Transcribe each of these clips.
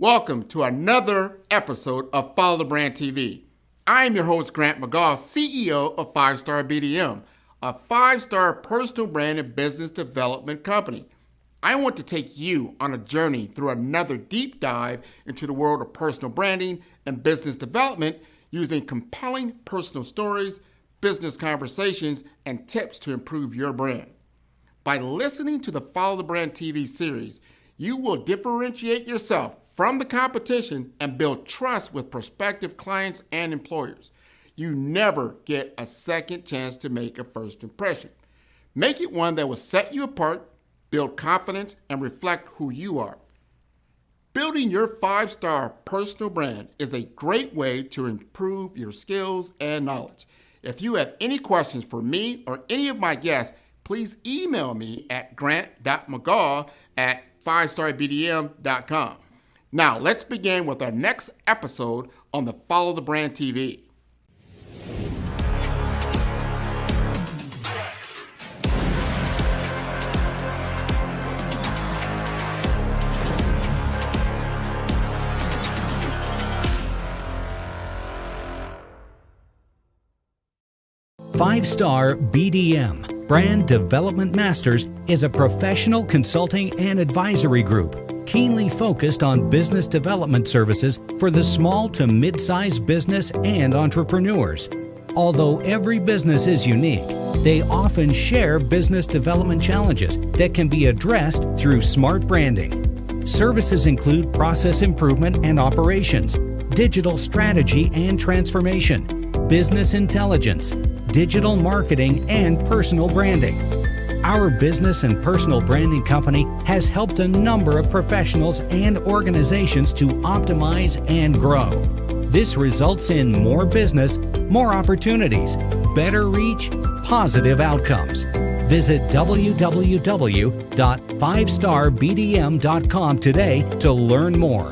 Welcome to another episode of Follow the Brand TV. I am your host, Grant McGaugh, CEO of 5-Star BDM, a 5-star personal brand and business development company. I want to take you on a journey through another deep dive into the world of personal branding and business development using compelling personal stories, business conversations, and tips to improve your brand. By listening to the Follow the Brand TV series, you will differentiate yourself from the competition and build trust with prospective clients and employers. You never get a second chance to make a first impression. Make it one that will set you apart, build confidence, and reflect who you are. Building your 5-star personal brand is a great way to improve your skills and knowledge. If you have any questions for me or any of my guests, please email me at grant.mcgaugh@5starbdm.com. Now, let's begin with our next episode on the Follow the Brand TV. Five-Star BDM, Brand Development Masters, is a professional consulting and advisory group keenly focused on business development services for the small to mid-sized business and entrepreneurs. Although every business is unique, they often share business development challenges that can be addressed through smart branding. Services include process improvement and operations, digital strategy and transformation, business intelligence, digital marketing, and personal branding. Our business and personal branding company has helped a number of professionals and organizations to optimize and grow. This results in more business, more opportunities, better reach, positive outcomes. Visit www.5starbdm.com today to learn more.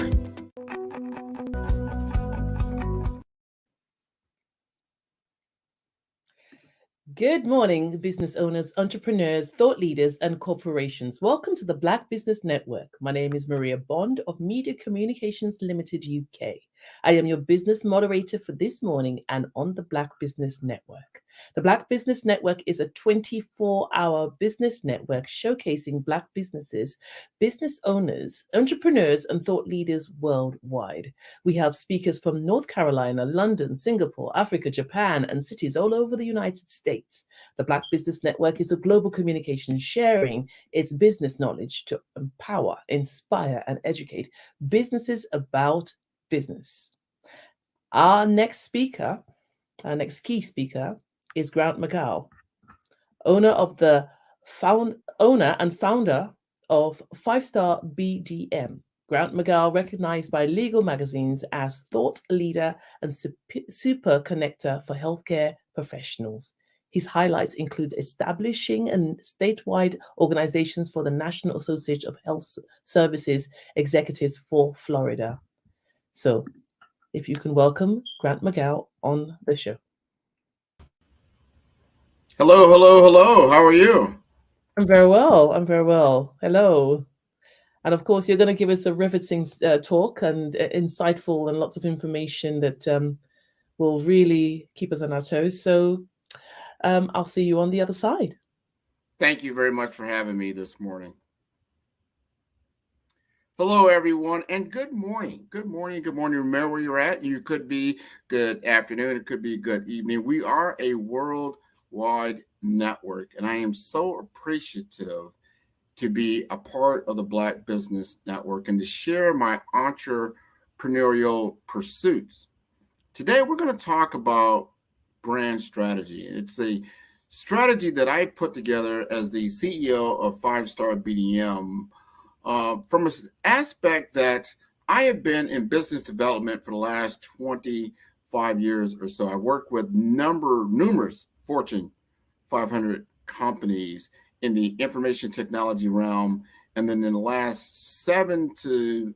Good morning, business owners, entrepreneurs, thought leaders, and corporations. Welcome to the Black Business Network. My name is Maria Bond of Media Communications Limited UK. I am your business moderator for this morning and on the Black Business Network. The Black Business Network is a 24-hour business network showcasing Black businesses, business owners, entrepreneurs, and thought leaders worldwide. We have speakers from North Carolina, London, Singapore, Africa, Japan, and cities all over the United States. The Black Business Network is a global communication sharing its business knowledge to empower, inspire, and educate businesses about business. Our next key speaker, is Grant McGaugh, owner and founder of 5-Star BDM. Grant McGaugh, recognized by legal magazines as thought leader and super connector for healthcare professionals. His highlights include establishing statewide organizations for the National Association of Health Services Executives for Florida. So, if you can welcome Grant McGaugh on the show. Hello. How are you? I'm very well. Hello. And of course, you're going to give us a riveting talk and insightful and lots of information that will really keep us on our toes. So I'll see you on the other side. Thank you very much for having me this morning. Hello, everyone, and good morning. Good morning. Remember where you're at. You could be good afternoon. It could be good evening. We are a worldwide network, and I am so appreciative to be a part of the Black Business Network and to share my entrepreneurial pursuits. Today, we're going to talk about brand strategy. It's a strategy that I put together as the CEO of 5-Star BDM from an aspect that I have been in business development for the last 25 years or so. I work with numerous Fortune 500 companies in the information technology realm, and then in the last 5 to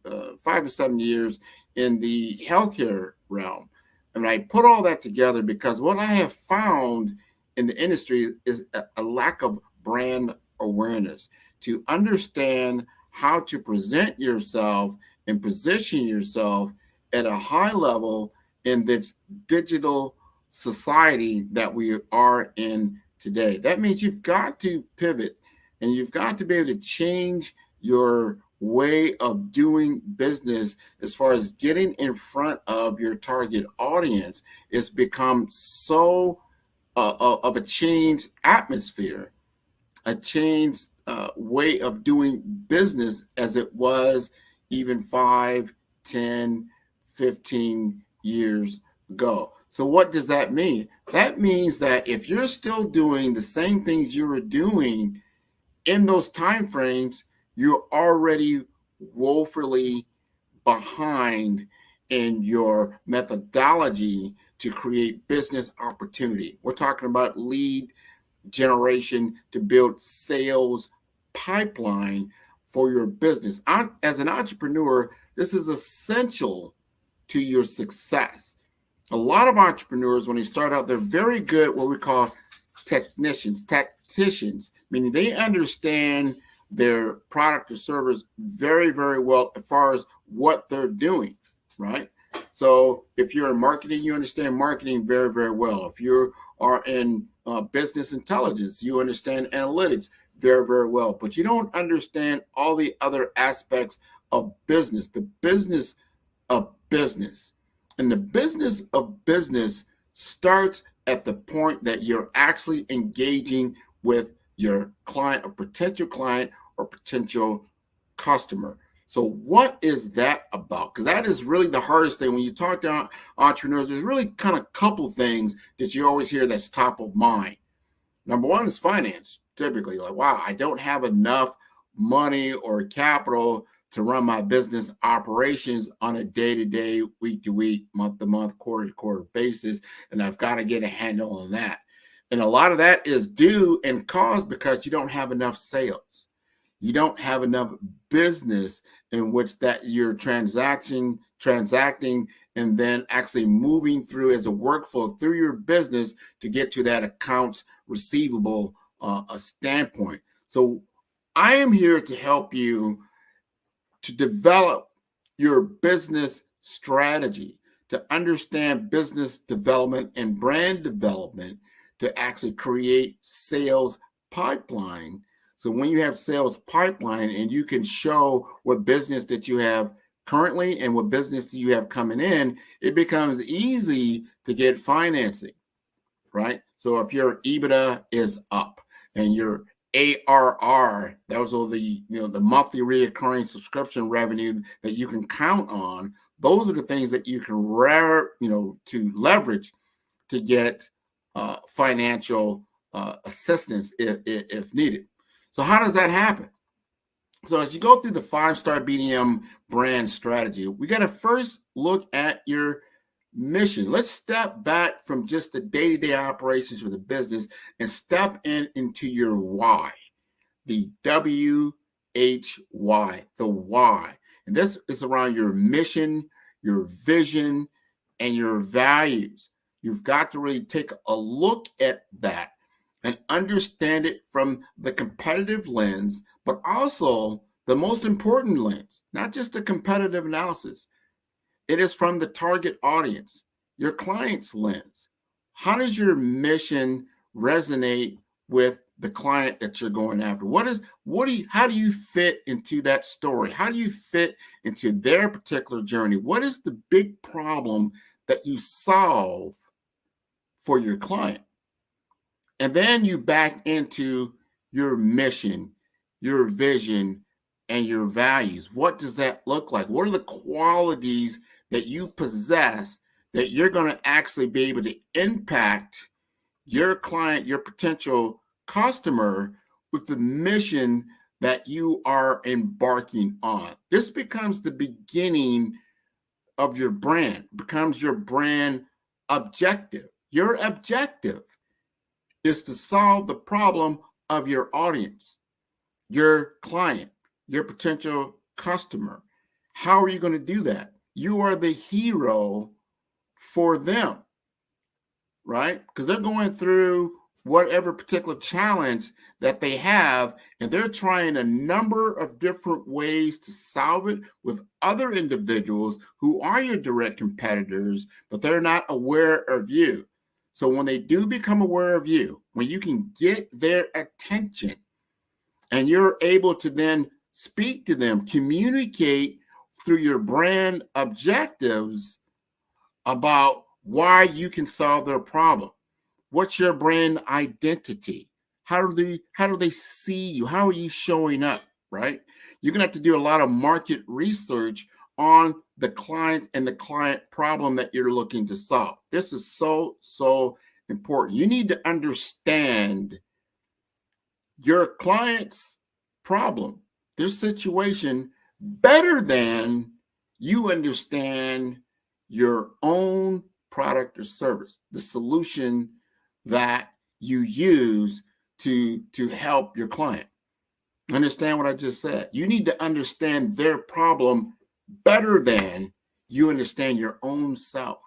7 years in the healthcare realm. And I put all that together because what I have found in the industry is a lack of brand awareness, to understand how to present yourself and position yourself at a high level in this digital society that we are in today. That means you've got to pivot and you've got to be able to change your way of doing business as far as getting in front of your target audience. It's become so of a changed atmosphere, a changed way of doing business as it was even 5, 10, 15 years ago. So what does that mean? That means that if you're still doing the same things you were doing in those time frames, you're already woefully behind in your methodology to create business opportunity. We're talking about lead generation to build sales pipeline for your business. As an entrepreneur, this is essential to your success. A lot of entrepreneurs, when they start out, they're very good at what we call tacticians, meaning they understand their product or service very, very well as far as what they're doing, right? So if you're in marketing, you understand marketing very, very well. If you are in business intelligence, you understand analytics very, very well. But you don't understand all the other aspects of business, the business of business. And the business of business starts at the point that you're actually engaging with your client or potential customer. So what is that about? Because that is really the hardest thing. When you talk to entrepreneurs, there's really kind of a couple things that you always hear that's top of mind. Number one is finance. Typically, like, wow, I don't have enough money or capital to run my business operations on a day-to-day, week-to-week, month-to-month, quarter-to-quarter basis, and I've got to get a handle on that. And a lot of that is due and caused because you don't have enough sales. You don't have enough business in which that you're transacting, and then actually moving through as a workflow through your business to get to that accounts receivable standpoint. So I am here to help you to develop your business strategy, to understand business development and brand development, to actually create sales pipeline. So when you have sales pipeline and you can show what business that you have currently and what business do you have coming in, it becomes easy to get financing, right? So if your EBITDA is up and your ARR, those are the monthly recurring subscription revenue that you can count on. Those are the things that you can to leverage to get financial assistance if needed. So how does that happen? So as you go through the 5-star BDM brand strategy, we got to first look at your mission. Let's step back from just the day-to-day operations of the business and step into your why, the WHY, the why. And this is around your mission, your vision, and your values. You've got to really take a look at that and understand it from the competitive lens, but also the most important lens, not just the competitive analysis. It is from the target audience, your client's lens. How does your mission resonate with the client that you're going after? How do you fit into that story? How do you fit into their particular journey? What is the big problem that you solve for your client? And then you back into your mission, your vision, and your values. What does that look like? What are the qualities that you possess that you're going to actually be able to impact your client, your potential customer with the mission that you are embarking on? This becomes the beginning of your brand, becomes your brand objective. Your objective is to solve the problem of your audience, your client, your potential customer. How are you going to do that? You are the hero for them, right? Because they're going through whatever particular challenge that they have, and they're trying a number of different ways to solve it with other individuals who are your direct competitors, but they're not aware of you. So when they do become aware of you, when you can get their attention and you're able to then speak to them, communicate through your brand objectives about why you can solve their problem. What's your brand identity? How do they see you? How are you showing up, right? You're going to have to do a lot of market research on the client and the client problem that you're looking to solve. This is so important. You need to understand your client's problem, their situation, better than you understand your own product or service, the solution that you use to help your client. Understand what I just said? You need to understand their problem better than you understand your own self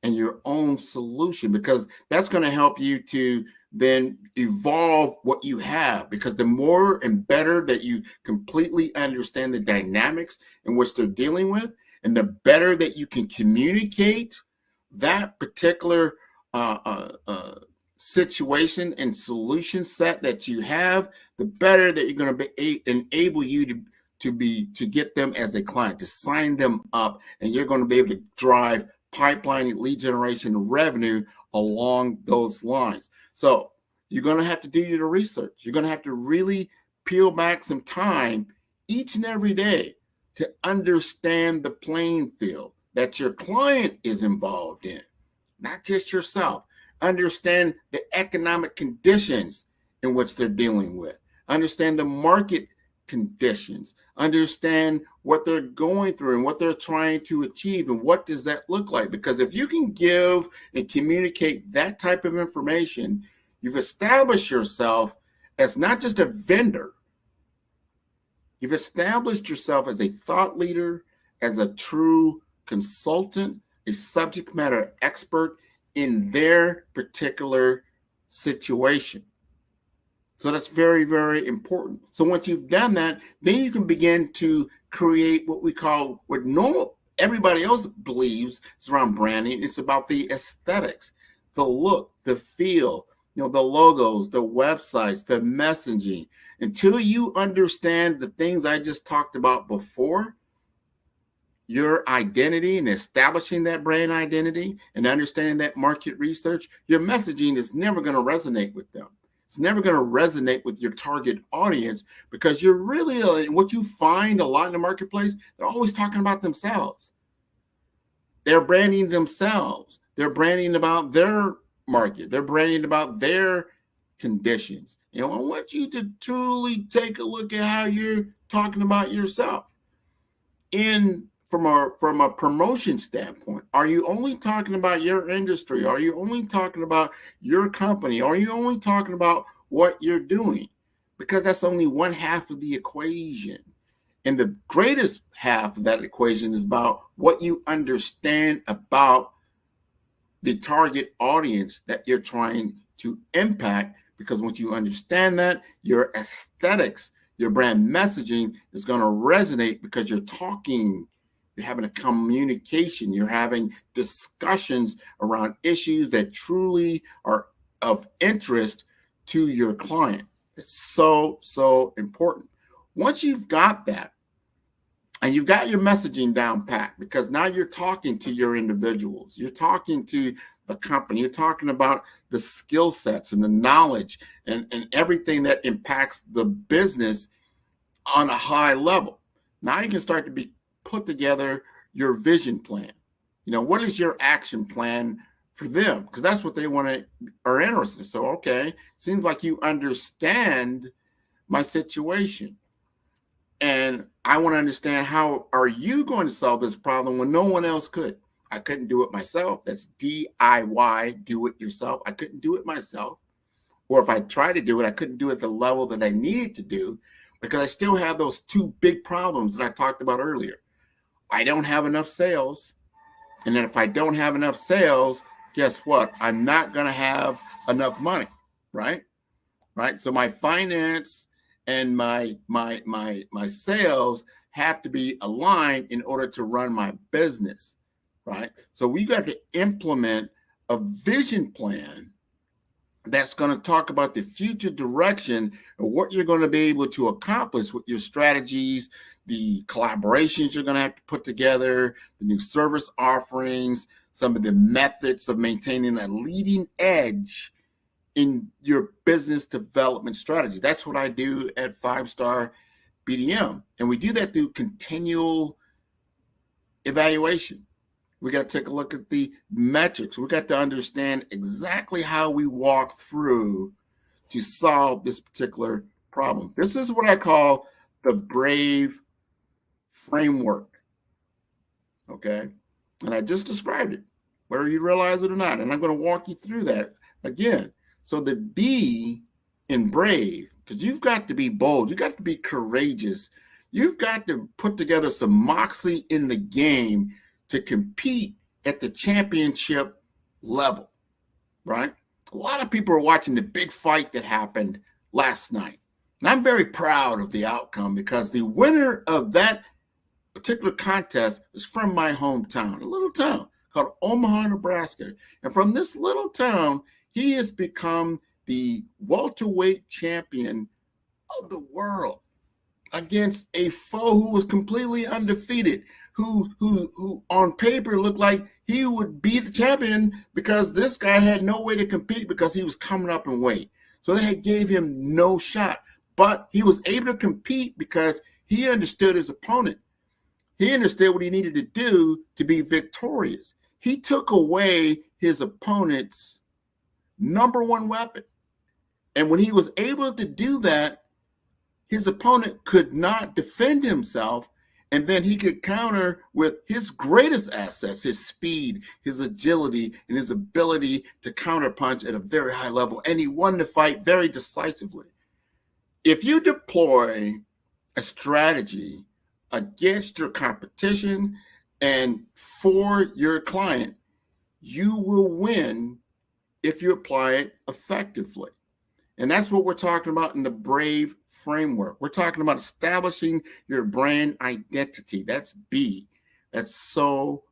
and your own solution, because that's going to help you to then evolve what you have, because the more and better that you completely understand the dynamics in which they're dealing with, and the better that you can communicate that particular situation and solution set that you have, the better that you're going to be enable you to get them as a client, to sign them up, and you're going to be able to drive pipeline lead generation revenue along those lines. So you're going to have to do your research. You're going to have to really peel back some time each and every day to understand the playing field that your client is involved in, not just yourself. Understand the economic conditions in which they're dealing with. Understand the market conditions. Understand what they're going through and what they're trying to achieve, and what does that look like. Because if you can give and communicate that type of information, you've established yourself as not just a vendor. You've established yourself as a thought leader, as a true consultant, a subject matter expert in their particular situation. So that's very, very important. So once you've done that, then you can begin to create what we call, what everybody else believes is around branding. It's about the aesthetics, the look, the feel, the logos, the websites, the messaging. Until you understand the things I just talked about before, your identity and establishing that brand identity and understanding that market research, your messaging is never going to resonate with them. It's never going to resonate with your target audience, because you're really, what you find a lot in the marketplace, they're always talking about themselves. They're branding themselves. They're branding about their market. They're branding about their conditions. I want you to truly take a look at how you're talking about yourself. From a promotion standpoint, are you only talking about your industry? Are you only talking about your company? Are you only talking about what you're doing? Because that's only one half of the equation. And the greatest half of that equation is about what you understand about the target audience that you're trying to impact. Because once you understand that, your aesthetics, your brand messaging is going to resonate, because you're having a communication, you're having discussions around issues that truly are of interest to your client. It's so important. Once you've got that, and you've got your messaging down pat, because now you're talking to your individuals, you're talking to the company, you're talking about the skill sets and the knowledge and everything that impacts the business on a high level. Now you can start to put together your vision plan. What is your action plan for them? Because that's what they are interested in. So, okay, seems like you understand my situation, and I want to understand, how are you going to solve this problem when no one else could? I couldn't do it myself. That's DIY, do it yourself. I couldn't do it myself. Or if I tried to do it, I couldn't do it at the level that I needed to do, because I still have those two big problems that I talked about earlier. I don't have enough sales. And then if I don't have enough sales, guess what? I'm not going to have enough money. right? Right. So my finance and my sales have to be aligned in order to run my business, right? So we got to implement a vision plan that's going to talk about the future direction of what you're going to be able to accomplish with your strategies, the collaborations you're going to have to put together, the new service offerings, some of the methods of maintaining a leading edge in your business development strategy. That's what I do at 5-Star BDM. And we do that through continual evaluation. We got to take a look at the metrics. We got to understand exactly how we walk through to solve this particular problem. This is what I call the BRAVE framework. Okay. And I just described it, whether you realize it or not. And I'm going to walk you through that again. So the B in BRAVE, because you've got to be bold, you've got to be courageous, you've got to put together some moxie in the game to compete at the championship level, right? A lot of people are watching the big fight that happened last night. And I'm very proud of the outcome because the winner of that particular contest is from my hometown, a little town called Omaha, Nebraska. And from this little town, he has become the welterweight champion of the world against a foe who was completely undefeated, who on paper looked like he would be the champion because this guy had no way to compete because he was coming up in weight. So they gave him no shot. But he was able to compete because he understood his opponent. He understood what he needed to do to be victorious. He took away his opponent's number one weapon. And when he was able to do that, his opponent could not defend himself. And then he could counter with his greatest assets, his speed, his agility, and his ability to counterpunch at a very high level. And he won the fight very decisively. If you deploy a strategy against your competition and for your client, you will win if you apply it effectively. And that's what we're talking about in the BRAVE framework. We're talking about establishing your brand identity. That's B. That's so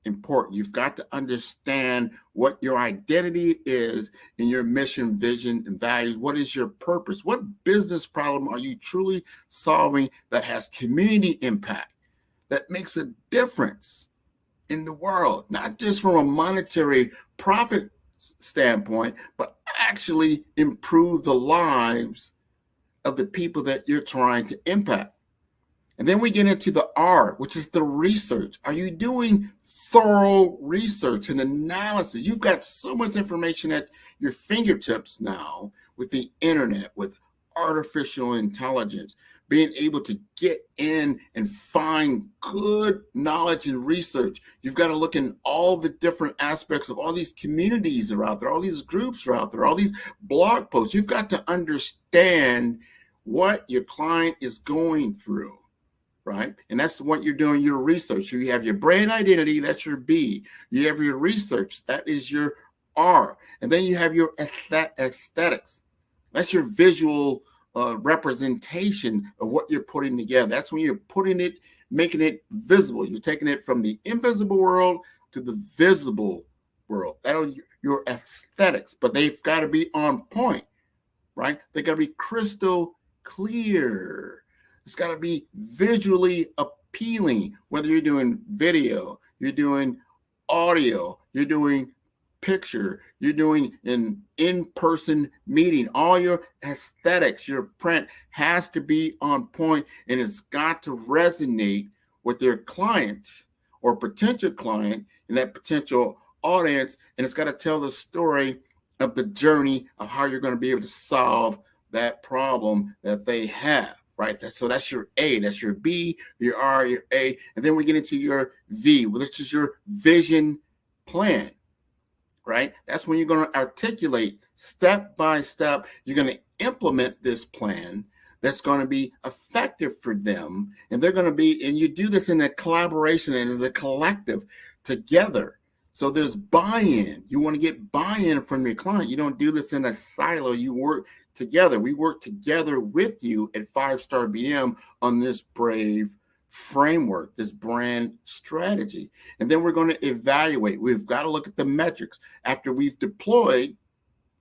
important. You've got to understand what your identity is in your mission, vision, and values. What is your purpose? What business problem are you truly solving that has community impact, that makes a difference in the world, not just from a monetary profit standpoint, but actually improve the lives of the people that you're trying to impact? And then we get into the R, which is the research. Are you doing thorough research and analysis? You've got so much information at your fingertips now with the internet, with artificial intelligence, being able to get in and find good knowledge and research. You've got to look in all the different aspects of all these communities are out there, all these groups are out there, all these blog posts. You've got to understand what your client is going through, right? And that's what you're doing, your research. You have your brand identity, that's your B. You have your research, that is your R. And then you have your aesthetics. That's your visual representation of what you're putting together. That's when you're putting it, making it visible. You're taking it from the invisible world to the visible world. That'll your aesthetics, but they've got to be on point, right? They got to be crystal clear. It's got to be visually appealing, whether you're doing video, you're doing audio, you're doing picture, you're doing an in-person meeting. All your aesthetics, your print has to be on point, and it's got to resonate with their client or potential client and that potential audience, and it's got to tell the story of the journey of how you're going to be able to solve that problem that they have, right? So that's your A, that's your B, your R, your A, and then we get into your V, which is your vision plan. Right? That's when you're going to articulate step by step. You're going to implement this plan that's going to be effective for them. And they're going to be, and you do this in a collaboration and as a collective together. So there's buy-in. You want to get buy-in from your client. You don't do this in a silo. You work together. We work together with you at 5-Star BM on this brave framework, this brand strategy. And then we're going to evaluate. We've got to look at the metrics. After we've deployed,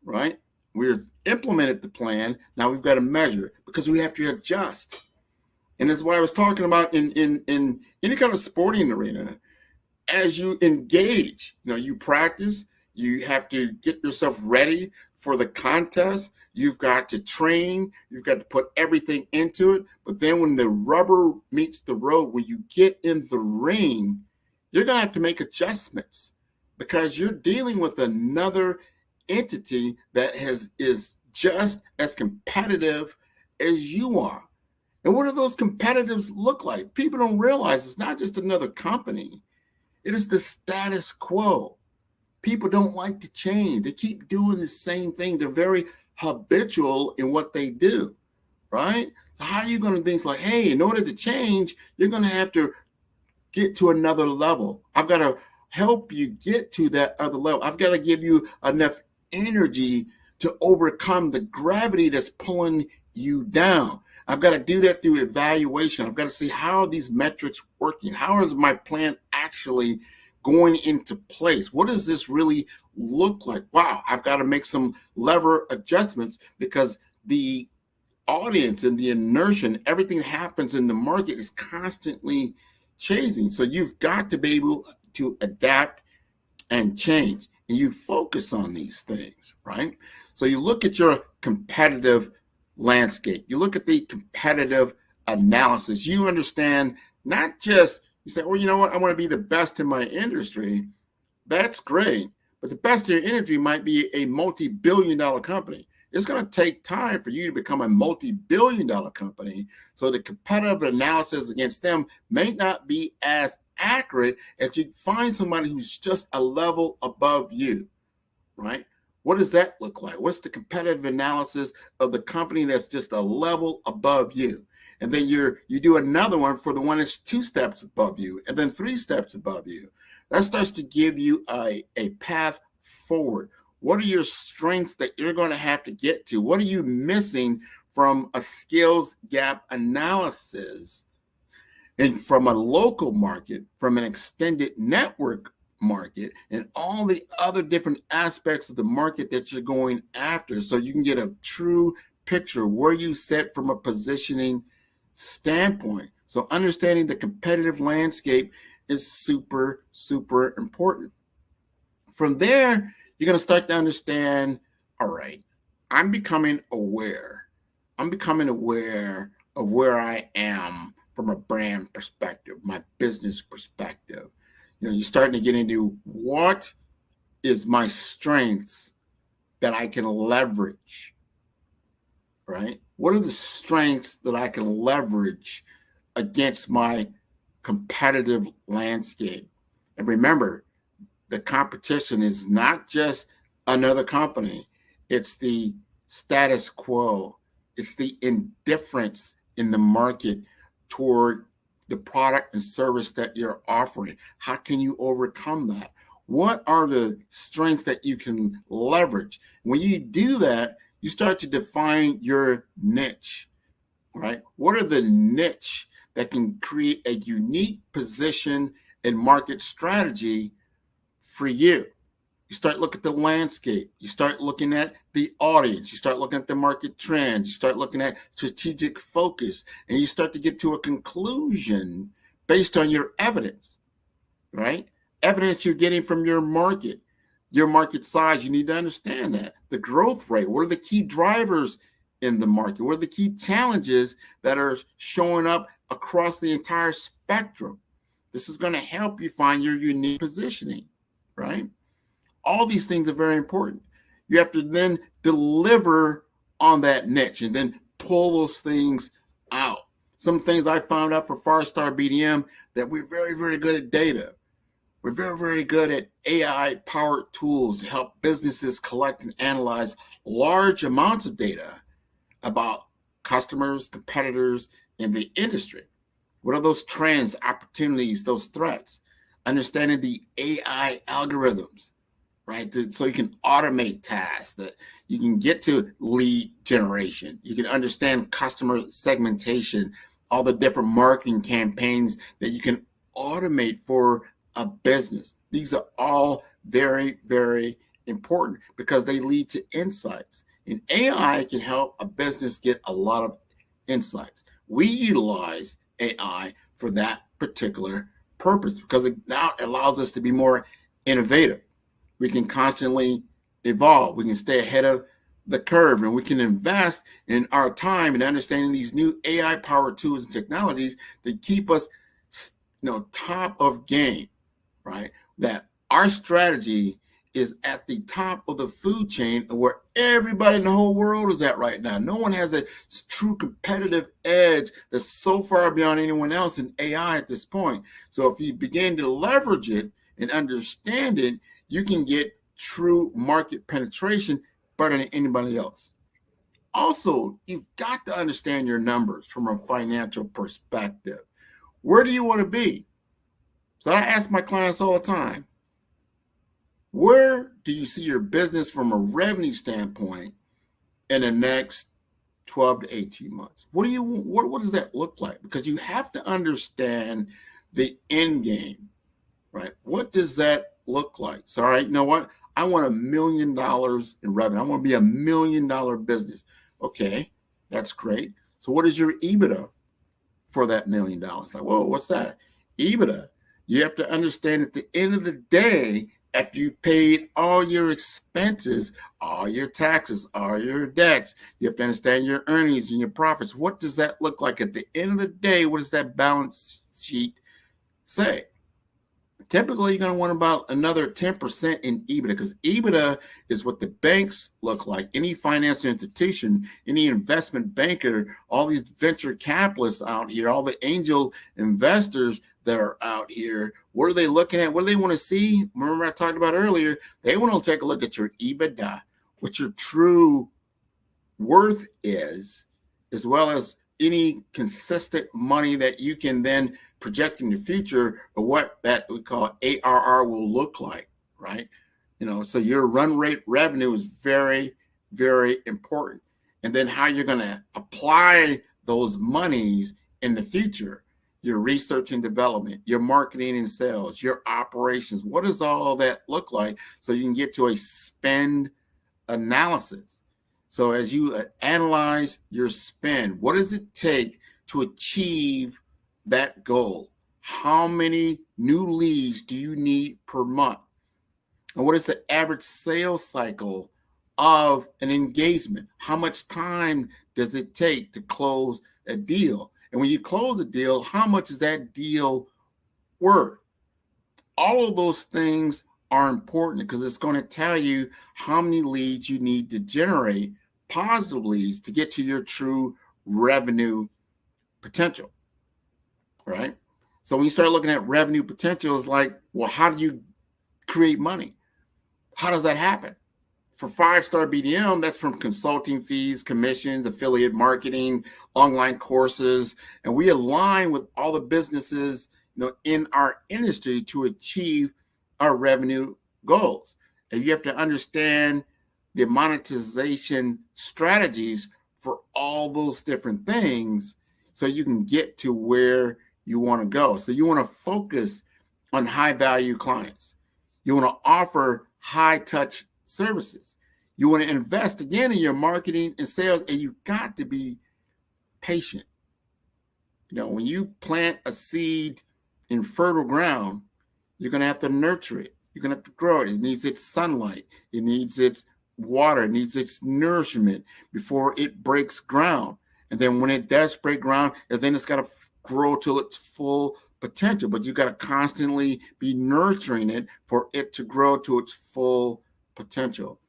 right? We've implemented the plan. Now we've got to measure it because we have to adjust. And that's what I was talking about in any kind of sporting arena. As you engage, you practice, you have to get yourself ready for the contest. You've got to train, you've got to put everything into it. But then when the rubber meets the road, when you get in the ring, you're going to have to make adjustments because you're dealing with another entity that is just as competitive as you are. And what do those competitors look like? People don't realize it's not just another company. It is the status quo. People don't like to change. They keep doing the same thing. They're very habitual in what they do, right? So how are you going to think like, hey, in order to change, you're going to have to get to another level. I've got to help you get to that other level. I've got to give you enough energy to overcome the gravity that's pulling you down. I've got to do that through evaluation. I've got to see how are these metrics working? How is my plan actually going into place? What does this really look like? Wow, I've got to make some lever adjustments because the audience and the inertia and everything that happens in the market is constantly changing. So you've got to be able to adapt and change. And you focus on these things, right? So you look at your competitive landscape. You look at the competitive analysis. You understand not just, you say, well, you know what? I want to be the best in my industry. That's great. But the best in your industry might be a multi-billion-dollar company. It's going to take time for you to become a multi-billion-dollar company. So the competitive analysis against them may not be as accurate as you find somebody who's just a level above you, right? What does that look like? What's the competitive analysis of the company that's just a level above you? And then you do another one for the one that's 2 steps above you, and then 3 steps above you. That starts to give you a path forward. What are your strengths that you're going to have to get to? What are you missing from a skills gap analysis? And from a local market, from an extended network market, and all the other different aspects of the market that you're going after, so you can get a true picture where you sit from a positioning standpoint. So understanding the competitive landscape is super, super important. From there, you're going to start to understand, all right, I'm becoming aware. I'm becoming aware of where I am from a brand perspective, my business perspective. You're starting to get into what is my strengths that I can leverage, right? What are the strengths that I can leverage against my competitive landscape? And remember, the competition is not just another company. It's the status quo. It's the indifference in the market toward the product and service that you're offering. How can you overcome that? What are the strengths that you can leverage? When you do that, you start to define your niche, right? What are the niche that can create a unique position and market strategy for you? You start looking at the landscape. You start looking at the audience. You start looking at the market trends. You start looking at strategic focus, and you start to get to a conclusion based on your evidence, right? Evidence you're getting from your market size. You need to understand that. The growth rate. What are the key drivers in the market? What are the key challenges that are showing up across the entire spectrum? This is going to help you find your unique positioning, right? All these things are very important. You have to then deliver on that niche and then pull those things out. Some things I found out for 5-Star BDM that we're very, very good at data. We're very, very good at AI-powered tools to help businesses collect and analyze large amounts of data about customers, competitors, and the industry. What are those trends, opportunities, those threats? understanding the AI algorithms, right? So you can automate tasks, that you can get to lead generation. You can understand customer segmentation, all the different marketing campaigns that you can automate for a business. These are all very, very important because they lead to insights. And AI can help a business get a lot of insights. We utilize AI for that particular purpose because it now allows us to be more innovative. We can constantly evolve. We can stay ahead of the curve, and we can invest in our time in understanding these new AI powered tools and technologies that keep us, top of game, right? That our strategy is at the top of the food chain where everybody in the whole world is at right now. No one has a true competitive edge that's so far beyond anyone else in AI at this point. So if you begin to leverage it and understand it, you can get true market penetration better than anybody else. Also, you've got to understand your numbers from a financial perspective. Where do you want to be? So I ask my clients all the time, where do you see your business from a revenue standpoint in the next 12 to 18 months? What does that look like? Because you have to understand the end game, right? What does that look like? So, all right, you know what? I want $1 million in revenue. I want to be $1 million business. Okay, that's great. So what is your EBITDA for that $1 million? Like, whoa, what's that? EBITDA. You have to understand at the end of the day, after you've paid all your expenses, all your taxes, all your debts, you have to understand your earnings and your profits. What does that look like at the end of the day? What does that balance sheet say? Typically, you're going to want about another 10% in EBITDA, because EBITDA is what the banks look like. Any financial institution, any investment banker, all these venture capitalists out here, all the angel investors that are out here, what are they looking at? What do they want to see? Remember I talked about earlier, they want to take a look at your EBITDA, what your true worth is, as well as any consistent money that you can then project in the future, or what that we call ARR will look like, right? So your run rate revenue is very, very important. And then how you're going to apply those monies in the future, your research and development, your marketing and sales, your operations, what does all that look like? So you can get to a spend analysis. So as you analyze your spend, what does it take to achieve that goal? How many new leads do you need per month? And what is the average sales cycle of an engagement? How much time does it take to close a deal? And when you close a deal, how much is that deal worth? All of those things are important because it's going to tell you how many leads you need to generate, positive leads, to get to your true revenue potential, right? So when you start looking at revenue potential, it's like, well, how do you create money? How does that happen? For 5-star BDM, that's from consulting fees, commissions, affiliate marketing, online courses, and we align with all the businesses in our industry to achieve our revenue goals. And you have to understand the monetization strategies for all those different things so you can get to where you want to go. So you want to focus on high value clients. You want to offer high touch services. You want to invest again in your marketing and sales, and you got to be patient. When you plant a seed in fertile ground, you're going to have to nurture it. You're going to have to grow it. It needs its sunlight. It needs its water. It needs its nourishment before it breaks ground. And then when it does break ground, then it's got to grow to its full potential. But you got to constantly be nurturing it for it to grow to its full potential.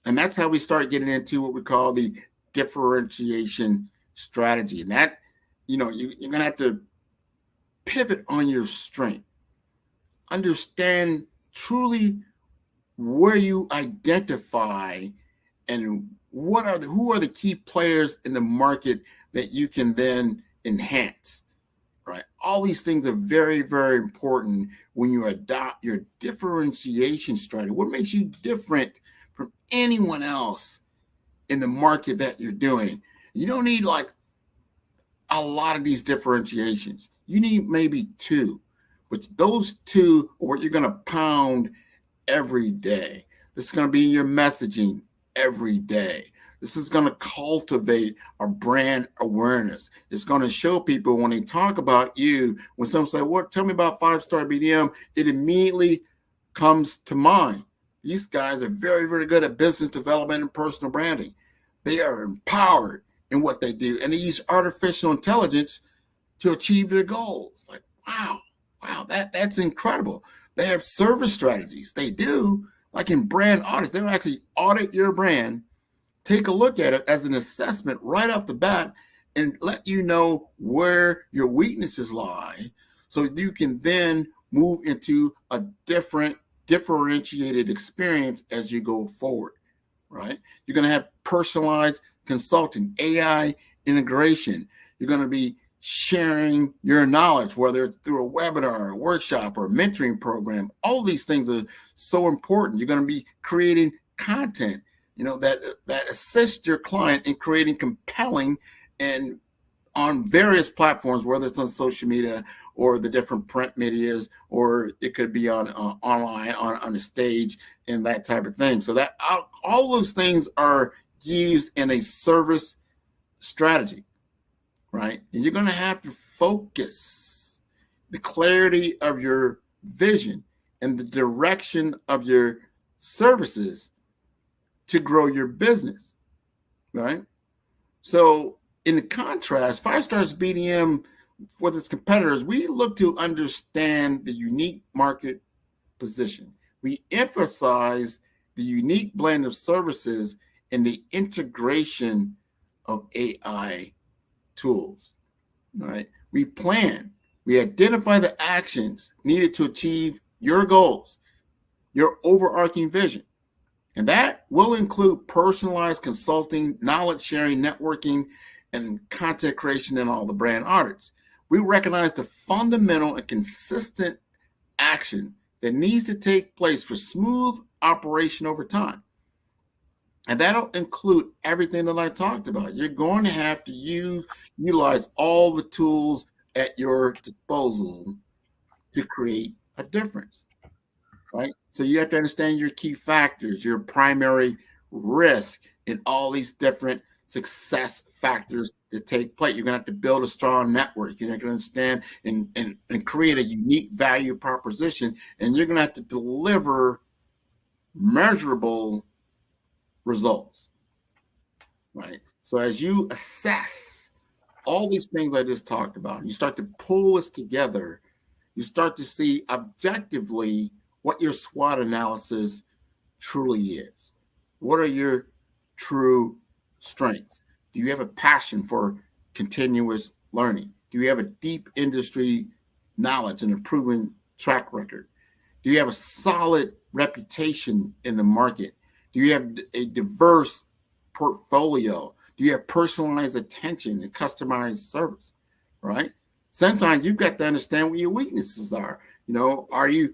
And that's how we start getting into what we call the differentiation strategy. And that, you're going to have to pivot on your strength. Understand truly where you identify and who are the key players in the market that you can then enhance. right? All these things are very, very important when you adopt your differentiation strategy. What makes you different from anyone else in the market that you're doing? You don't need like a lot of these differentiations. You need maybe two, but those two are what you're going to pound every day. This is going to be your messaging every day. This is going to cultivate a brand awareness. It's going to show people when they talk about you, when someone say, "What? Tell me about 5-star BDM," it immediately comes to mind. These guys are very, very good at business development and personal branding. They are empowered in what they do, and they use artificial intelligence to achieve their goals. Like, wow, that's incredible. They have service strategies. They do, like in brand audits, they'll actually audit your brand, take a look at it as an assessment right off the bat, and let you know where your weaknesses lie so you can then move into a different, differentiated experience as you go forward, right? You're going to have personalized consulting, AI integration. You're going to be sharing your knowledge, whether it's through a webinar, a workshop, or a mentoring program. All these things are so important. You're going to be creating content, that assists your client in creating compelling and on various platforms, whether it's on social media or the different print medias, or it could be on online, on the stage, and that type of thing. So that all those things are used in a service strategy, right? And you're going to have to focus the clarity of your vision and the direction of your services to grow your business, right? So in contrast, 5-Stars BDM with its competitors, we look to understand the unique market position. We emphasize the unique blend of services and the integration of AI tools, all right? We plan, we identify the actions needed to achieve your goals, your overarching vision. And that will include personalized consulting, knowledge sharing, networking, and content creation in all the brand audits. We recognize the fundamental and consistent action that needs to take place for smooth operation over time. And that'll include everything that I talked about. You're going to have to utilize all the tools at your disposal to create a difference, right? So you have to understand your key factors, your primary risk, and all these different success factors that take place. You're going to have to build a strong network. You're going to understand and create a unique value proposition, and you're going to have to deliver measurable results, right? So as you assess all these things I just talked about, you start to pull this together, you start to see objectively what your SWOT analysis truly is. What are your true strengths? Do you have a passion for continuous learning? Do you have a deep industry knowledge and a proven track record? Do you have a solid reputation in the market? Do you have a diverse portfolio? Do you have personalized attention and customized service, right? Sometimes you've got to understand what your weaknesses are. Are you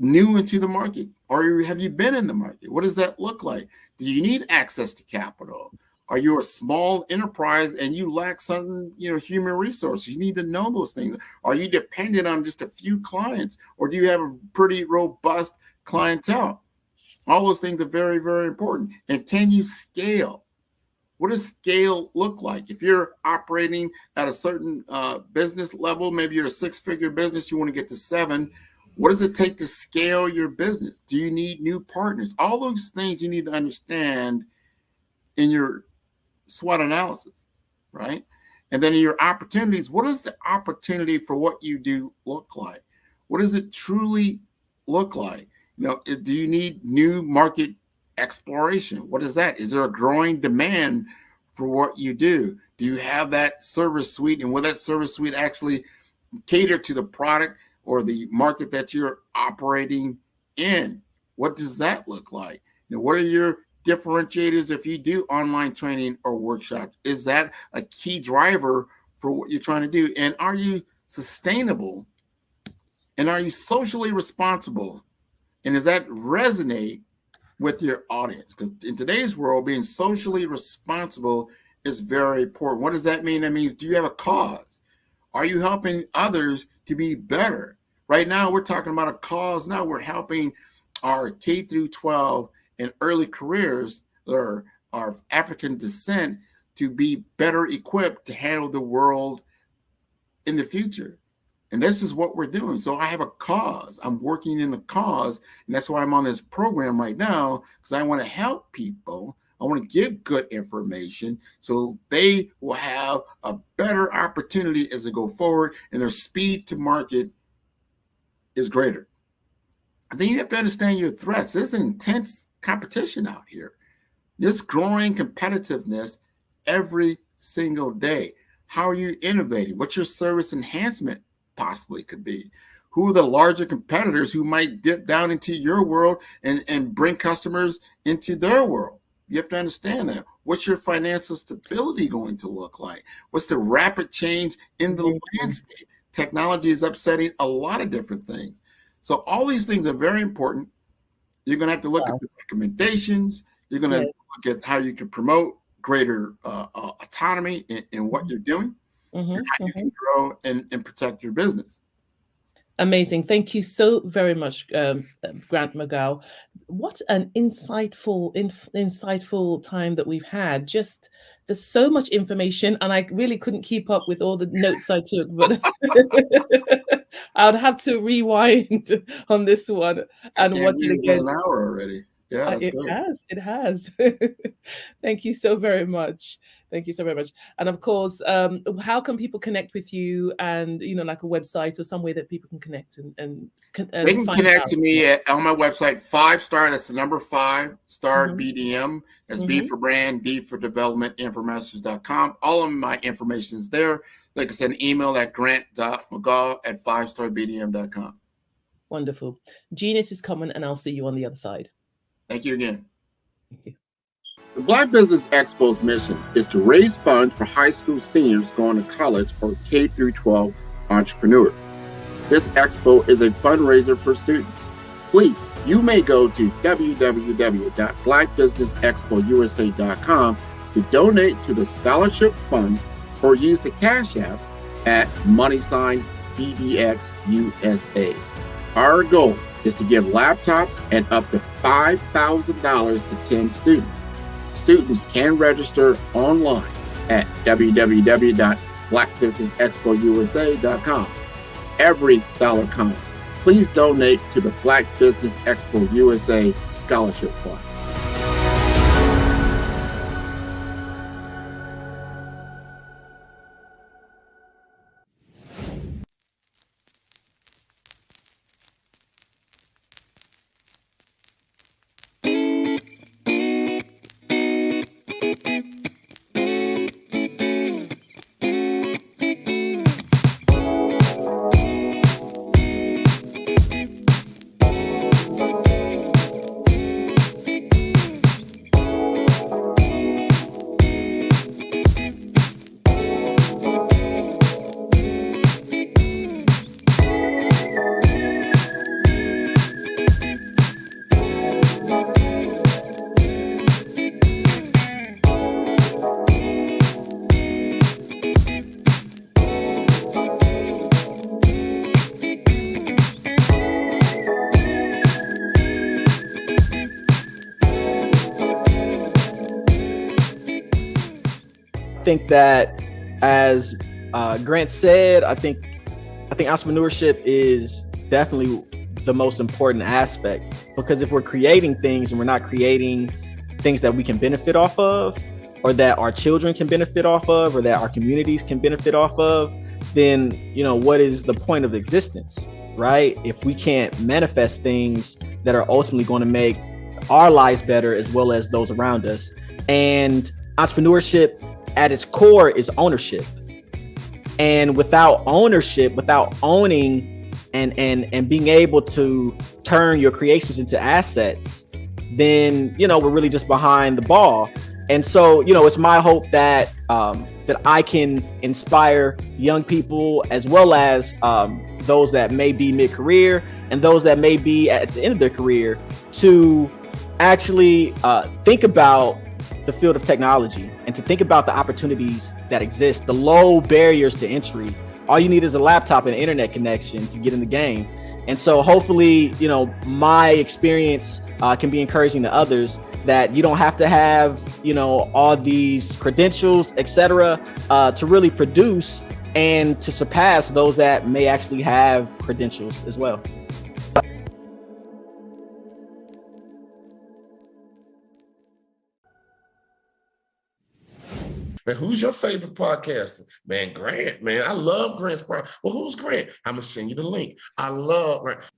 new into the market, or have you been in the market? What does that look like? Do you need access to capital? Are you a small enterprise and you lack some, human resources? You need to know those things. Are you dependent on just a few clients, or do you have a pretty robust clientele? All those things are very, very important. And can you scale? What does scale look like? If you're operating at a certain business level, maybe you're a 6-figure business, you want to get to 7. What does it take to scale your business? Do you need new partners? All those things you need to understand in your SWOT analysis, right? And then in your opportunities, what does the opportunity for what you do look like? What does it truly look like? Do you need new market exploration? What is that? Is there a growing demand for what you do? Do you have that service suite? And will that service suite actually cater to the product or the market that you're operating in? What does that look like? What are your differentiators if you do online training or workshops? Is that a key driver for what you're trying to do? And are you sustainable? And are you socially responsible? And does that resonate with your audience? Because in today's world, being socially responsible is very important. What does that mean? That means, do you have a cause? Are you helping others to be better? Right now, we're talking about a cause. Now we're helping our K through 12 and early careers that are African descent to be better equipped to handle the world in the future. And this is what we're doing. So I have a cause. I'm working in a cause. And that's why I'm on this program right now, because I want to help people. I want to give good information so they will have a better opportunity as they go forward, and their speed to market is greater. And then you have to understand your threats. There's an intense competition out here. There's growing competitiveness every single day. How are you innovating? What's your service enhancement possibly could be? Who are the larger competitors who might dip down into your world and bring customers into their world? You have to understand that. What's your financial stability going to look like? What's the rapid change in the landscape? Technology is upsetting a lot of different things. So all these things are very important. You're going to have to look at the recommendations. You're going to look at how you can promote greater autonomy in what you're doing, and how you can grow and protect your business. Amazing. Thank you so very much, Grant McGaugh. What an insightful time that we've had. Just there's so much information, and I really couldn't keep up with all the notes I took, but I would have to rewind on this one and watch it again. An hour already. Yeah, that's great. It has. Thank you so very much. Thank you so very much. And of course, how can people connect with you, and like a website or some way that people can connect and they can connect to me on my website, 5-star. That's the number 5-star BDM. That's B for brand, D for development, Masters.com. All of my information is there. Like I said, an email at grant.mcgaugh@5starbdm.com. Wonderful. Genius is coming, and I'll see you on the other side. Thank you again. Thank you. The Black Business Expo's mission is to raise funds for high school seniors going to college or K through 12 entrepreneurs. This expo is a fundraiser for students. Please, you may go to www.blackbusinessexpousa.com to donate to the scholarship fund, or use the Cash App at $BBXUSA. Our goal is to give laptops and up to $5,000 to 10 students. Students can register online at www.blackbusinessexpousa.com. Every dollar counts. Please donate to the Black Business Expo USA Scholarship Fund. think that, as Grant said, I think entrepreneurship is definitely the most important aspect, because if we're creating things and we're not creating things that we can benefit off of, or that our children can benefit off of, or that our communities can benefit off of, then, you know, what is the point of existence, right? If we can't manifest things that are ultimately going to make our lives better as well as those around us. And entrepreneurship at its core is ownership. And without ownership, without owning and being able to turn your creations into assets, then, you know, we're really just behind the ball. And so, it's my hope that that I can inspire young people as well as those that may be mid-career and those that may be at the end of their career to actually think about the field of technology and to think about the opportunities that exist, the low barriers to entry. All you need is a laptop and an internet connection to get in the game. And so hopefully, my experience can be encouraging to others that you don't have to have, all these credentials, etc., to really produce and to surpass those that may actually have credentials as well. Man, who's your favorite podcaster? Man, Grant, man. I love Grant's podcast. Well, who's Grant? I'm going to send you the link. I love Grant.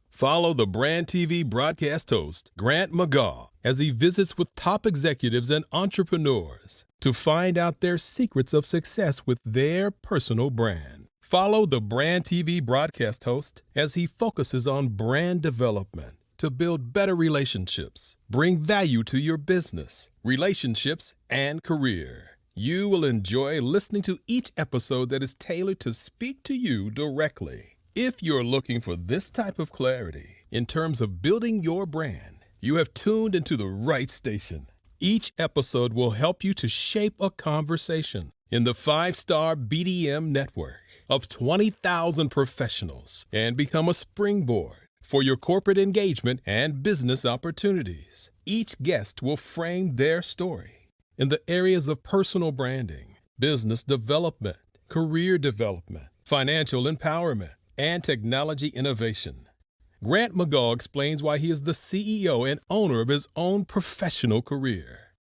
Follow the Brand TV broadcast host, Grant McGaugh, as he visits with top executives and entrepreneurs to find out their secrets of success with their personal brand. Follow the Brand TV broadcast host as he focuses on brand development to build better relationships, bring value to your business, relationships, and career. You will enjoy listening to each episode that is tailored to speak to you directly. If you're looking for this type of clarity in terms of building your brand, you have tuned into the right station. Each episode will help you to shape a conversation in the 5-star BDM network of 20,000 professionals and become a springboard for your corporate engagement and business opportunities. Each guest will frame their story in the areas of personal branding, business development, career development, financial empowerment, and technology innovation. Grant McGaugh explains why he is the CEO and owner of his own professional career.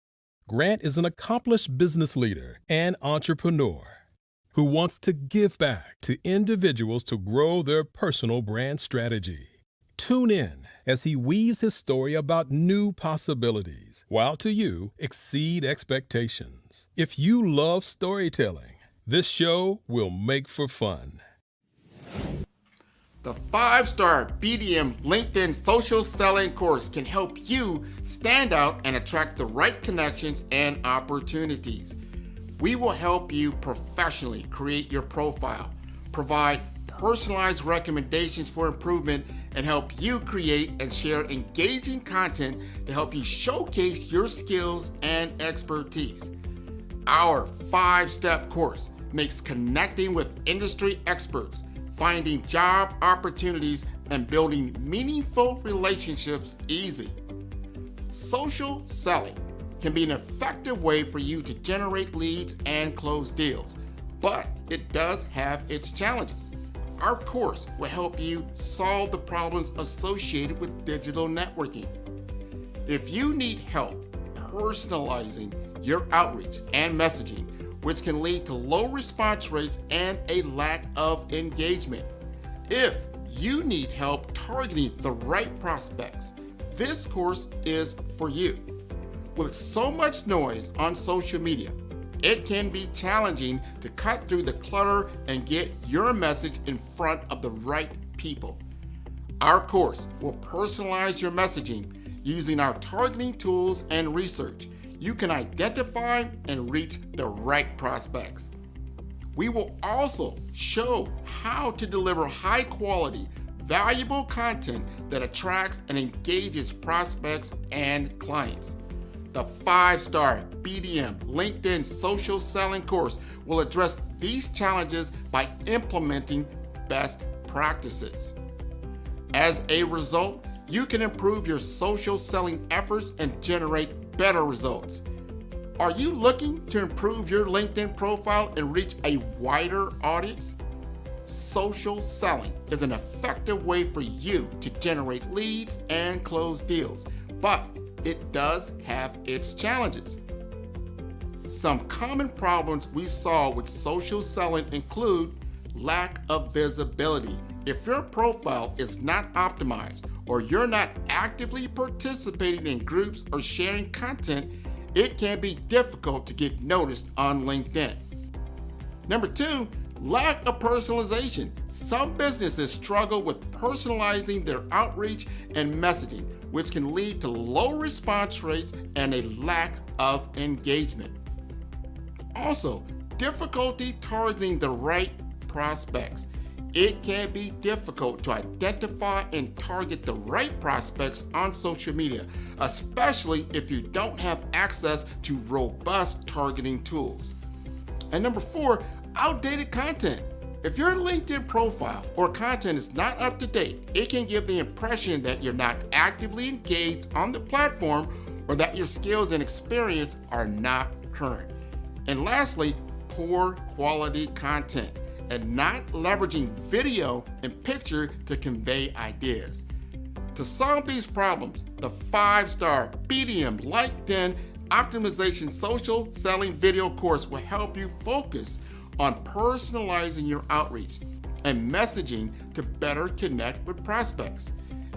Grant is an accomplished business leader and entrepreneur who wants to give back to individuals to grow their personal brand strategy. Tune in as he weaves his story about new possibilities, while to you exceed expectations. If you love storytelling, this show will make for fun. The 5-star BDM LinkedIn social selling course can help you stand out and attract the right connections and opportunities. We will help you professionally create your profile, provide personalized recommendations for improvement, and help you create and share engaging content to help you showcase your skills and expertise. Our 5-step course makes connecting with industry experts, finding job opportunities, and building meaningful relationships easy. Social selling can be an effective way for you to generate leads and close deals, but it does have its challenges. Our course will help you solve the problems associated with digital networking. If you need help personalizing your outreach and messaging, which can lead to low response rates and a lack of engagement. If you need help targeting the right prospects, this course is for you. With so much noise on social media, it can be challenging to cut through the clutter and get your message in front of the right people. Our course will personalize your messaging using our targeting tools and research. You can identify and reach the right prospects. We will also show how to deliver high quality, valuable content that attracts and engages prospects and clients. The 5-star BDM LinkedIn social selling course will address these challenges by implementing best practices. As a result, you can improve your social selling efforts and generate better results. Are you looking to improve your LinkedIn profile and reach a wider audience? Social selling is an effective way for you to generate leads and close deals, but it does have its challenges. Some common problems we saw with social selling include lack of visibility. If your profile is not optimized or you're not actively participating in groups or sharing content, it can be difficult to get noticed on LinkedIn. Number 2, lack of personalization. Some businesses struggle with personalizing their outreach and messaging, which can lead to low response rates and a lack of engagement. Also, difficulty targeting the right prospects. It can be difficult to identify and target the right prospects on social media, especially if you don't have access to robust targeting tools. And number 4, outdated content. If your LinkedIn profile or content is not up to date, it can give the impression that you're not actively engaged on the platform or that your skills and experience are not current. And lastly, poor quality content and not leveraging video and picture to convey ideas. To solve these problems, the 5-star BDM LinkedIn Optimization Social Selling Video course will help you focus on personalizing your outreach and messaging to better connect with prospects.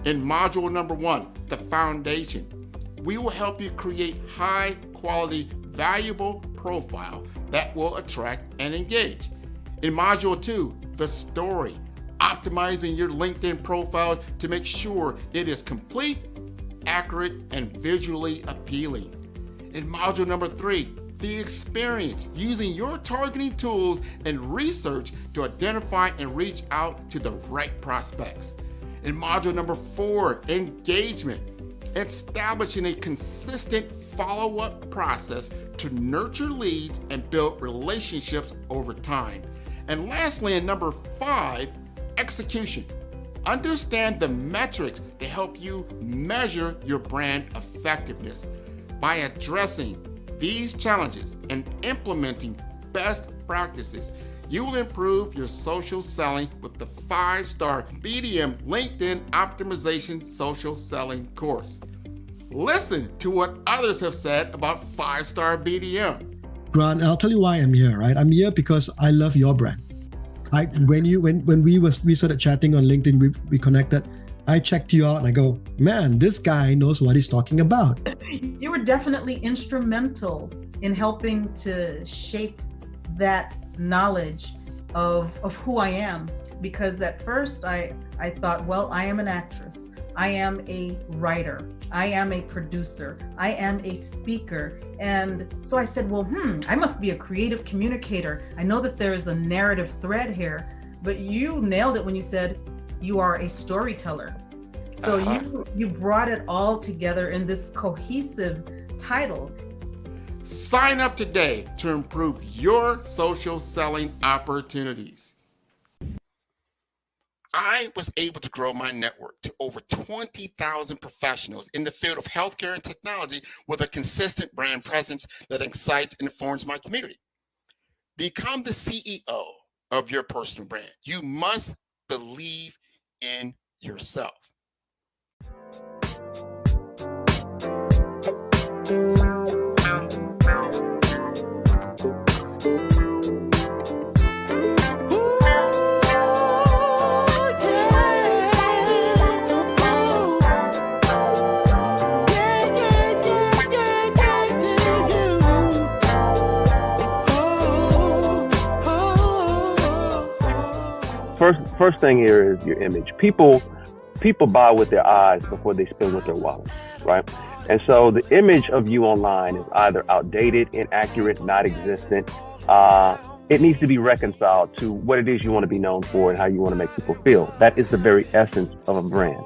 In module number 1, the foundation, we will help you create high quality, valuable profile that will attract and engage. In module 2, the story, optimizing your LinkedIn profile to make sure it is complete, accurate, and visually appealing. In module number 3, the experience, using your targeting tools and research to identify and reach out to the right prospects. In module number 4, engagement, establishing a consistent follow-up process to nurture leads and build relationships over time. And lastly, in number 5, execution. Understand the metrics to help you measure your brand effectiveness. By addressing these challenges and implementing best practices, you will improve your social selling with the 5-star BDM LinkedIn Optimization Social Selling course. Listen to what others have said about 5-star BDM. Grant, I'll tell you why I'm here, right? I'm here because I love your brand. When we started chatting on LinkedIn, we connected. I checked you out and I go, man, this guy knows what he's talking about. You were definitely instrumental in helping to shape that knowledge of who I am. Because at first I thought, well, I am an actress. I am a writer. I am a producer. I am a speaker. And so I said, well, I must be a creative communicator. I know that there is a narrative thread here, but you nailed it when you said you are a storyteller. So you brought it all together in this cohesive title. Sign up today to improve your social selling opportunities. I was able to grow my network to over 20,000 professionals in the field of healthcare and technology with a consistent brand presence that excites and informs my community. Become the CEO of your personal brand. You must believe in yourself. First thing here is your image. People buy with their eyes before they spend with their wallet, right? And so the image of you online is either outdated, inaccurate, not existent. It needs to be reconciled to what it is you want to be known for and how you want to make people feel. That is the very essence of a brand.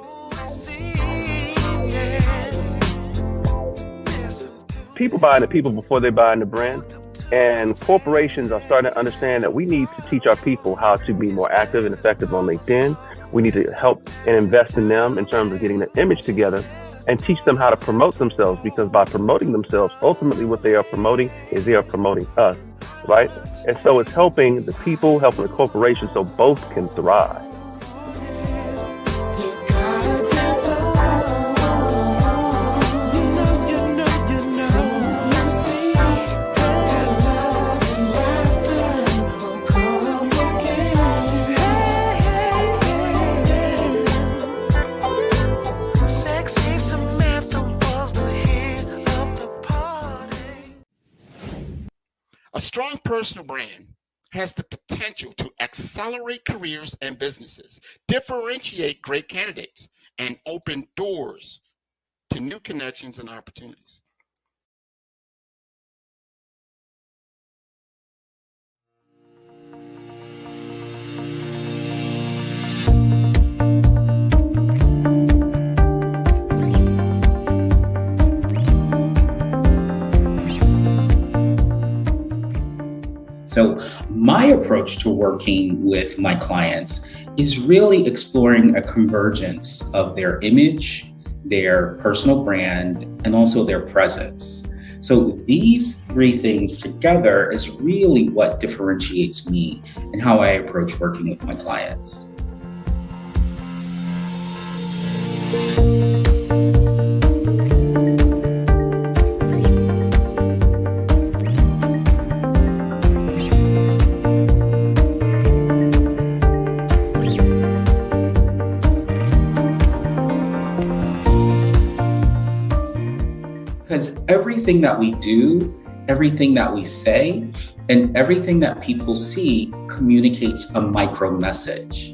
People buy into people before they buy into brand. And corporations are starting to understand that we need to teach our people how to be more active and effective on LinkedIn. We need to help and invest in them in terms of getting their image together and teach them how to promote themselves, because by promoting themselves, ultimately what they are promoting is they are promoting us, right? And so it's helping the people, helping the corporations so both can thrive. A strong personal brand has the potential to accelerate careers and businesses, differentiate great candidates, and open doors to new connections and opportunities. So my approach to working with my clients is really exploring a convergence of their image, their personal brand, and also their presence. So these three things together is really what differentiates me and how I approach working with my clients. Because everything that we do, everything that we say, and everything that people see communicates a micro message.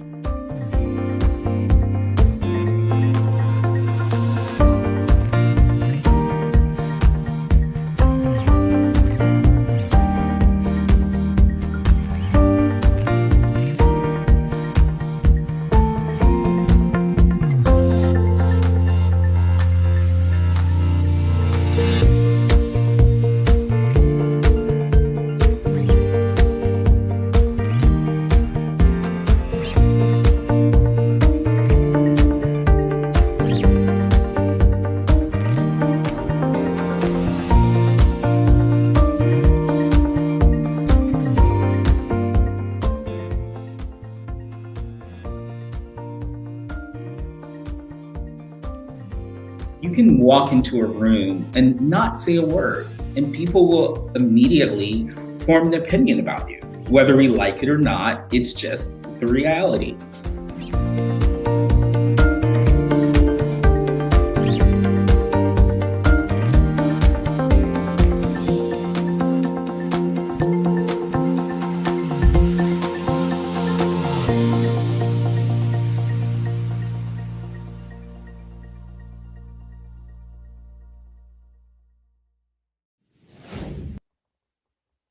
You can walk into a room and not say a word, and people will immediately form an opinion about you. Whether we like it or not, it's just the reality.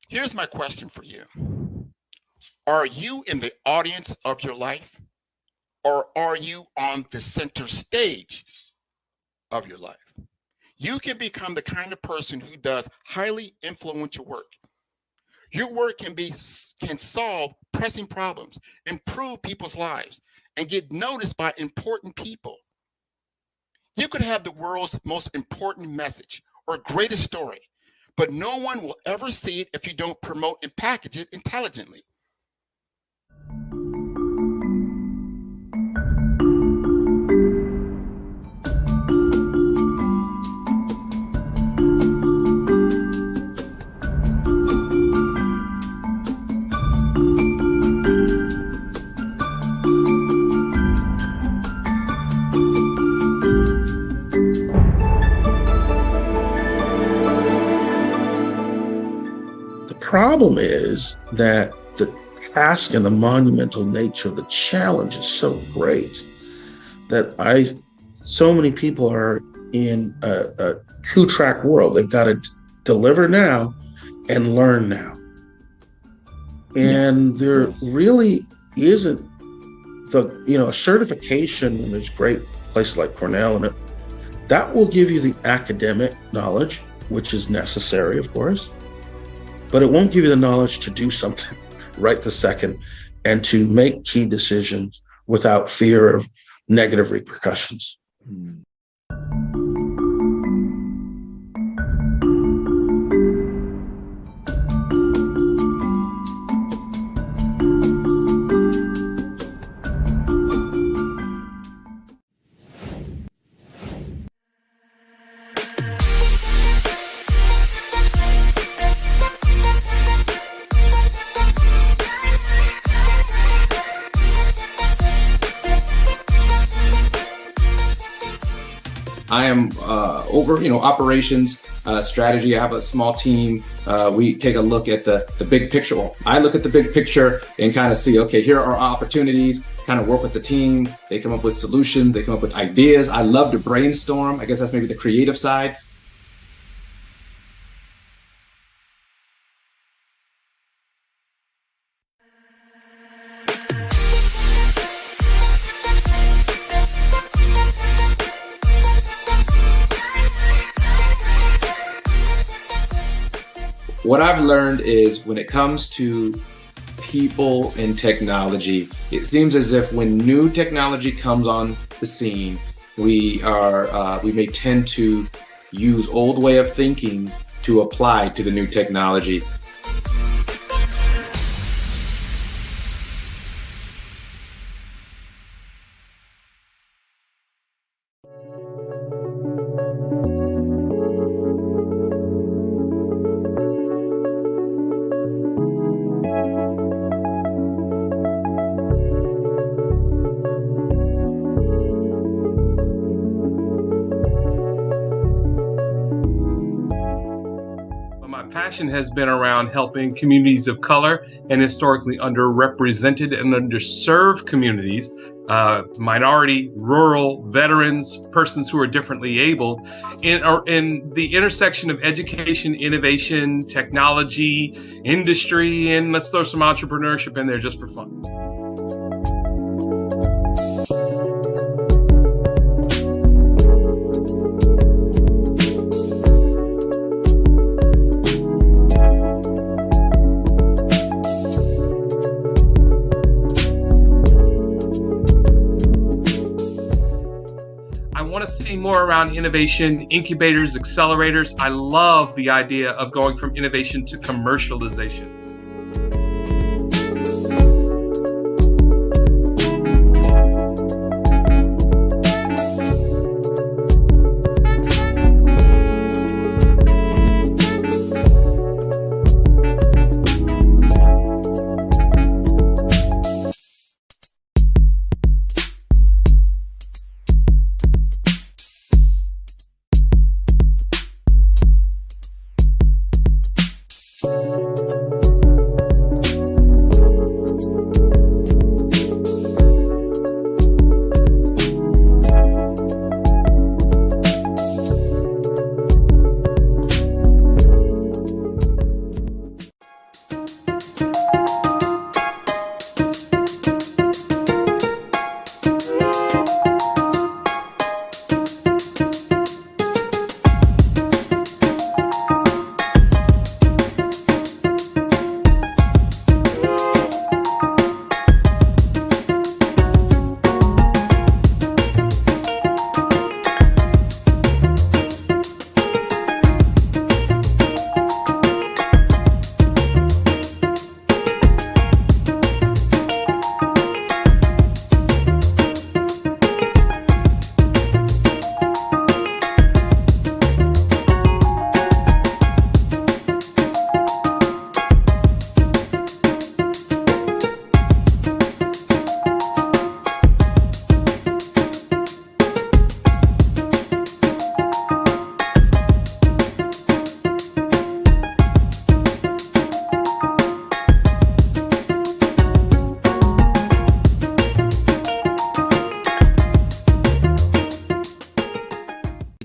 Here's my question for you. Are you in the audience of your life, or are you on the center stage of your life? You can become the kind of person who does highly influential work. Your work can solve pressing problems, improve people's lives, and get noticed by important people. You could have the world's most important message or greatest story, but no one will ever see it if you don't promote and package it intelligently. Problem is that the task and the monumental nature of the challenge is so great that so many people are in a two-track world. They've got to deliver now and learn now. And there really isn't a certification, and there's great places like Cornell, and that will give you the academic knowledge, which is necessary, of course. But it won't give you the knowledge to do something right this second and to make key decisions without fear of negative repercussions. I am over, operations strategy. I have a small team. We take a look at the big picture. Well, I look at the big picture and kind of see, okay, here are opportunities, kind of work with the team. They come up with solutions. They come up with ideas. I love to brainstorm. I guess that's maybe the creative side. What I've learned is when it comes to people and technology, it seems as if when new technology comes on the scene, we may tend to use old way of thinking to apply to the new technology. Passion has been around helping communities of color and historically underrepresented and underserved communities, minority, rural, veterans, persons who are differently abled, in the intersection of education, innovation, technology, industry, and let's throw some entrepreneurship in there just for fun. More around innovation, incubators, accelerators. I love the idea of going from innovation to commercialization.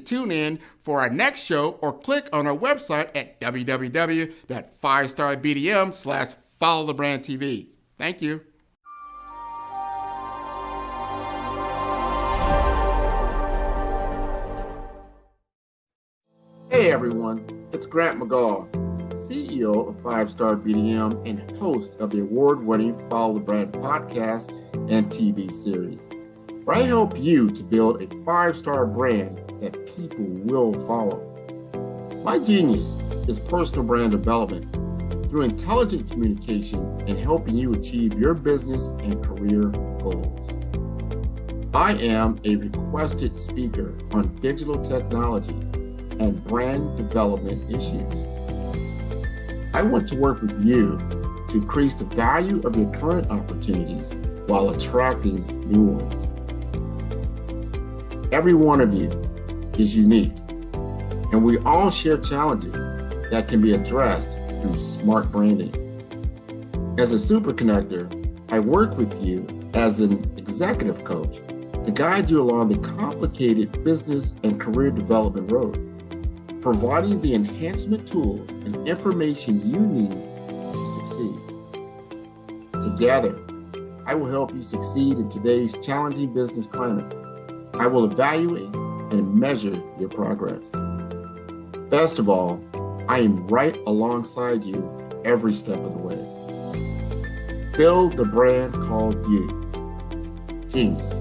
Tune in for our next show or click on our website at www.5starbdm/followthebrandtv. Thank you. Hey everyone, it's Grant McGaugh, CEO of 5-Star BDM and host of the award-winning Follow the Brand podcast and TV series, where I help you to build a 5-star brand that people will follow. My genius is personal brand development through intelligent communication and helping you achieve your business and career goals. I am a requested speaker on digital technology and brand development issues. I want to work with you to increase the value of your current opportunities while attracting new ones. Every one of you is unique, and and we all share challenges that can be addressed through smart branding. As a super connector, I work with you as an executive coach to guide you along the complicated business and career development road, providing the enhancement tools and information you need to succeed. Together, I will help you succeed in today's challenging business climate. I will evaluate and measure your progress. Best of all, I am right alongside you every step of the way. Build the brand called you. Genius.